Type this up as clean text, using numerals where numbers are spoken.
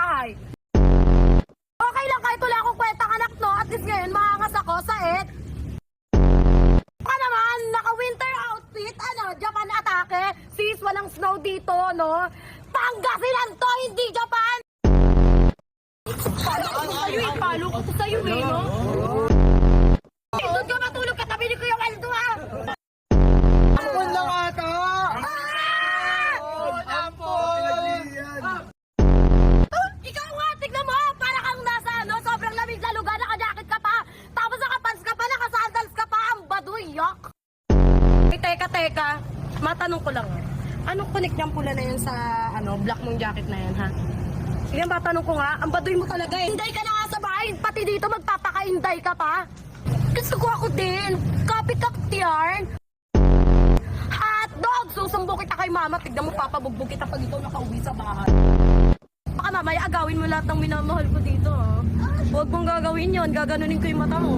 bahay. Okay lang kahit wala akong kwentang anak, no? At least ngayon maangas ako sa et. Baka naman, naka-winter outfit, Japan atake. Sis, walang snow dito, no? Pangasinan to, hindi Japan! Palo ko sa'yo eh, palo ko sa'yo eh, no? Doon ka matulog, katabi ni Kuya Waldo, ha? Ampun lang ata! Ikaw nga, tignan mo, para kang nasa, sobrang lamig na lugar, naka-jacket ka pa, tapos naka-pants ka pa, naka-sandals ka pa, ang baduy, yak! Ay, teka, matanong ko lang, anong connect niyang pula na yun sa, black mong jacket na yan, ha? Sige, matanong ko nga, ang baduy mo talaga eh. Inday ka na nga sa bahay, pati dito magpapaka-inday ka pa. Gusto ko ako din, copycat yarn. Hotdog, susumbo kita kay mama, tignan mo papabugbog kita pag ikaw nakauwi sa bahay. Baka mamaya agawin mo lahat ng minamahal ko dito, ha? Huwag mong gagawin yon, gaganunin ko yung mata mo.